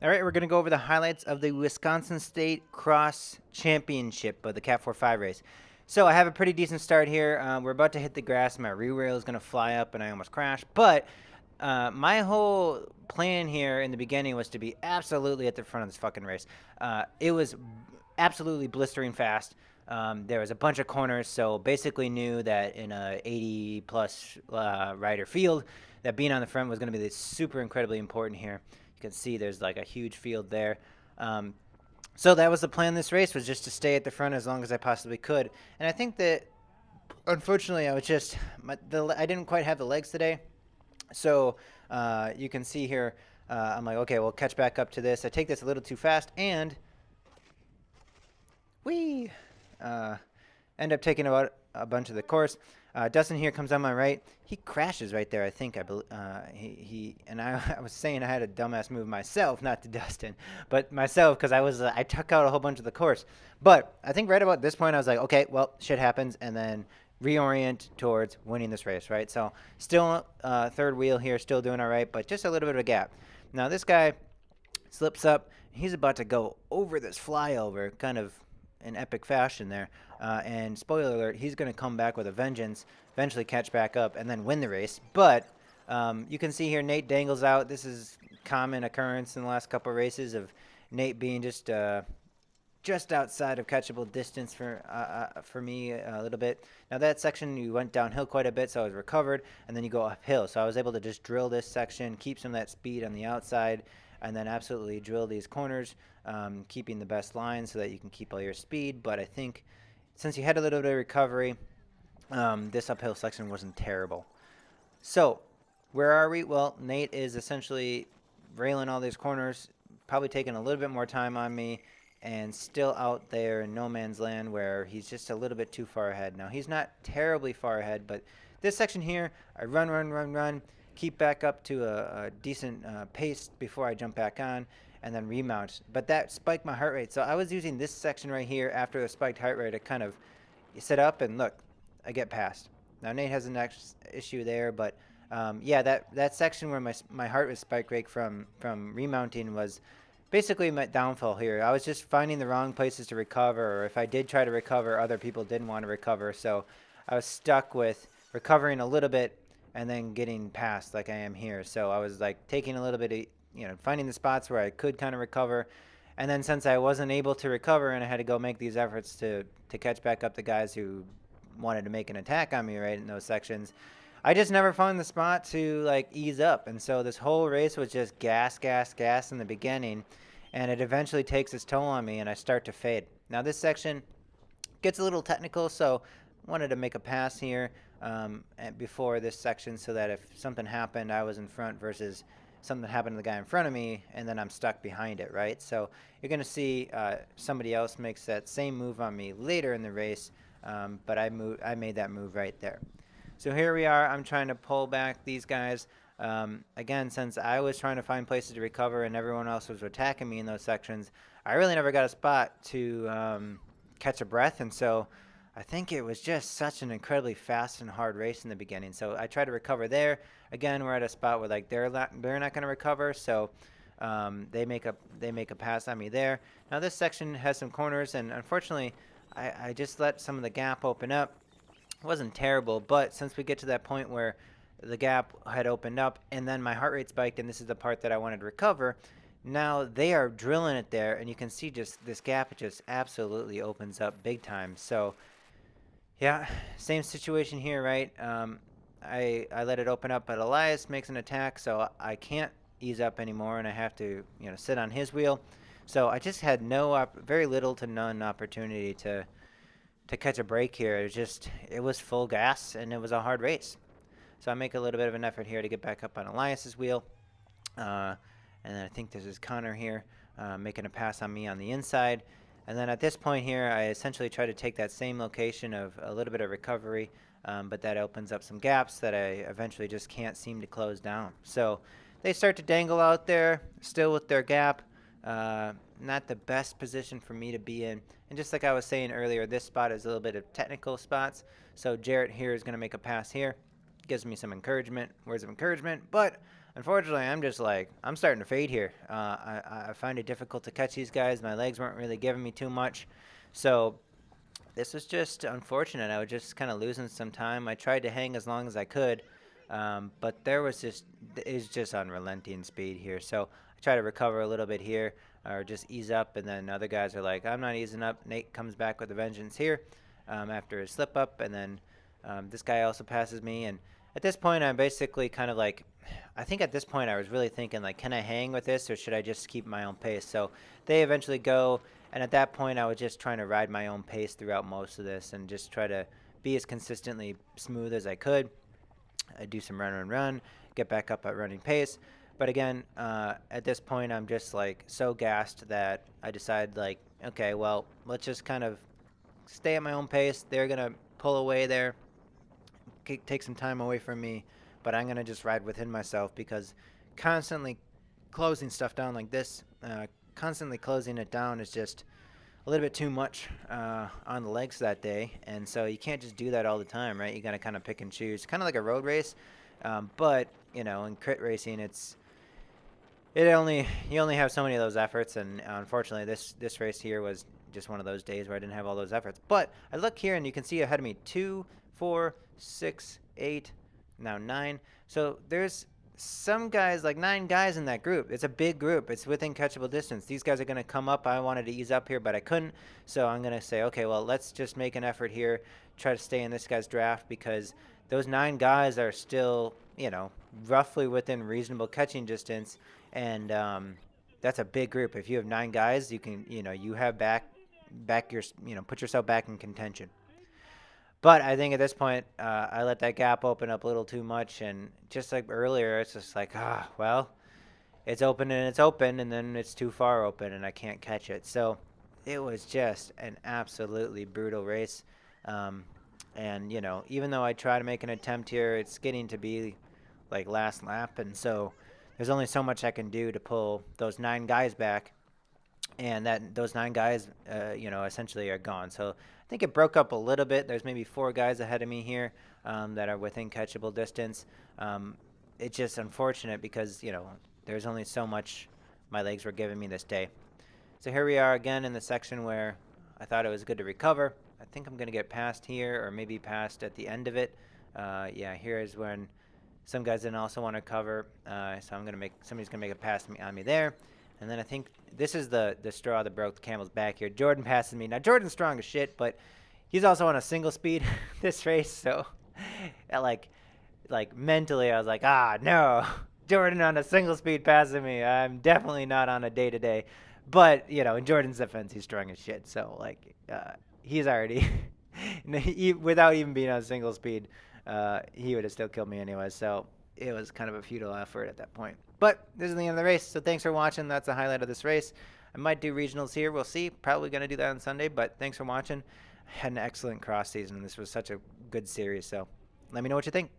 All right, we're going to go over the highlights of the Wisconsin State Cross Championship of the Cat 4-5 race. So I have a pretty decent start here. We're about to hit the grass. My rear wheel is going to fly up, and I almost crashed. But my whole plan here in the beginning was to be absolutely at the front of this fucking race. It was absolutely blistering fast. There was a bunch of corners, so basically knew that in a 80-plus rider field, that being on the front was going to be super incredibly important here. You can see there's like a huge field there. So that was the plan this race, was just to stay at the front as long as I possibly could. And I think that, unfortunately, I was just I didn't quite have the legs today. So you can see here, I'm like, okay, we'll catch back up to this. I take this a little too fast, and we end up taking about a bunch of the course. Dustin here comes on my right. He crashes right there, I think. I was saying I had a dumbass move myself, not to Dustin, but myself, because I took out a whole bunch of the course. But I think right about this point, I was like, okay, well, shit happens, and then reorient towards winning this race, right? So still third wheel here, still doing all right, but just a little bit of a gap. Now this guy slips up. He's about to go over this flyover, kind of in epic fashion there. And spoiler alert, he's going to come back with a vengeance, eventually catch back up, and then win the race. But you can see here Nate dangles out. This is common occurrence in the last couple of races of Nate being just outside of catchable distance for me a little bit. Now that section, you went downhill quite a bit, so I was recovered, and then you go uphill. So I was able to just drill this section, keep some of that speed on the outside, and then absolutely drill these corners, keeping the best line so that you can keep all your speed. But I think since you had a little bit of recovery, this uphill section wasn't terrible. So where are we? Well, Nate is essentially railing all these corners, probably taking a little bit more time on me, and still out there in no man's land where he's just a little bit too far ahead. Now, he's not terribly far ahead, but this section here, I run, keep back up to a decent pace before I jump back on, and then remount. But that spiked my heart rate. So I was using this section right here after the spiked heart rate to kind of sit up and look, I get past. Now Nate has an issue there, but yeah, that section where my heart was spike rate from remounting was basically my downfall here. I was just finding the wrong places to recover, or if I did try to recover, other people didn't want to recover. So I was stuck with recovering a little bit and then getting past like I am here. So I was like taking a little bit of, finding the spots where I could kind of recover. And then since I wasn't able to recover and I had to go make these efforts to catch back up the guys who wanted to make an attack on me right in those sections, I just never found the spot to like ease up. And so this whole race was just gas in the beginning, and it eventually takes its toll on me and I start to fade. Now this section gets a little technical, so I wanted to make a pass here before this section so that if something happened, I was in front versus something happened to the guy in front of me and then I'm stuck behind it, right? So you're going to see somebody else makes that same move on me later in the race, but I made that move right there. So here we are. I'm trying to pull back these guys. Again, since I was trying to find places to recover and everyone else was attacking me in those sections, I really never got a spot to catch a breath, and so I think it was just such an incredibly fast and hard race in the beginning. So I tried to recover there. Again, we're at a spot where like they're not going to recover, so they make a pass on me there. Now this section has some corners, and unfortunately, I just let some of the gap open up. It wasn't terrible, but since we get to that point where the gap had opened up and then my heart rate spiked, and this is the part that I wanted to recover, now they are drilling it there, and you can see just this gap just absolutely opens up big time. So yeah, same situation here, right? I let it open up, but Elias makes an attack, so I can't ease up anymore, and I have to sit on his wheel. So I just had very little to none opportunity to catch a break here. It was full gas, and it was a hard race. So I make a little bit of an effort here to get back up on Elias's wheel. And then I think this is Connor here making a pass on me on the inside. And then at this point here, I essentially try to take that same location of a little bit of recovery, but that opens up some gaps that I eventually just can't seem to close down. So they start to dangle out there, still with their gap. Not the best position for me to be in. And just like I was saying earlier, this spot is a little bit of technical spots. So Jarrett here is going to make a pass here. Gives me some encouragement, words of encouragement, but unfortunately, I'm just like, I'm starting to fade here. I find it difficult to catch these guys. My legs weren't really giving me too much. So this was just unfortunate. I was just kind of losing some time. I tried to hang as long as I could, but there was just, it's just unrelenting speed here. So I try to recover a little bit here, or just ease up, and then other guys are like, I'm not easing up. Nate comes back with a vengeance here after his slip up, and then this guy also passes me. And at this point, I'm basically kind of like, I think at this point I was really thinking, like, can I hang with this, or should I just keep my own pace? So they eventually go. And at that point, I was just trying to ride my own pace throughout most of this and just try to be as consistently smooth as I could. I do some run, get back up at running pace. But again, at this point, I'm just like so gassed that I decide, like, okay, well, let's just kind of stay at my own pace. They're going to pull away there, take some time away from me, but I'm going to just ride within myself, because constantly closing stuff down like this, constantly closing it down is just a little bit too much on the legs that day. And so you can't just do that all the time, right? You got to kind of pick and choose, kind of like a road race. But, you know, in crit racing, you only have so many of those efforts. And unfortunately, this race here was just one of those days where I didn't have all those efforts. But I look here and you can see ahead of me 2, 4, 6, 8, now 9. So there's some guys, like 9 guys in that group. It's a big group. It's within catchable distance. These guys are going to come up. I wanted to ease up here, but I couldn't. So I'm going to say, okay, well, let's just make an effort here, try to stay in this guy's draft, because those 9 guys are still, you know, roughly within reasonable catching distance. And that's a big group. If you have 9 guys, you can, you know, you have put yourself back in contention. But I think at this point, I let that gap open up a little too much. And just like earlier, it's just like, well, it's open, and then it's too far open, and I can't catch it. So it was just an absolutely brutal race. And, you know, even though I try to make an attempt here, it's getting to be like last lap. And so there's only so much I can do to pull those 9 guys back. And those 9 guys, you know, essentially are gone. So I think it broke up a little bit. There's maybe 4 guys ahead of me here that are within catchable distance. It's just unfortunate because, you know, there's only so much my legs were giving me this day. So here we are again in the section where I thought it was good to recover. I think I'm going to get past here, or maybe past at the end of it. Yeah, here is when some guys didn't also want to cover. So somebody's going to make a pass on me there. And then I think this is the straw that broke the camel's back here. Jordan passes me. Now, Jordan's strong as shit, but he's also on a single speed this race. So, like mentally, I was like, no. Jordan on a single speed passing me. I'm definitely not on a day-to-day. But, you know, in Jordan's defense, he's strong as shit. So, like, he's already, without even being on a single speed, he would have still killed me anyway. So it was kind of a futile effort at that point. But this is the end of the race, so thanks for watching. That's the highlight of this race. I might do regionals here. We'll see. Probably going to do that on Sunday, but thanks for watching. I had an excellent cross season. This was such a good series, so let me know what you think.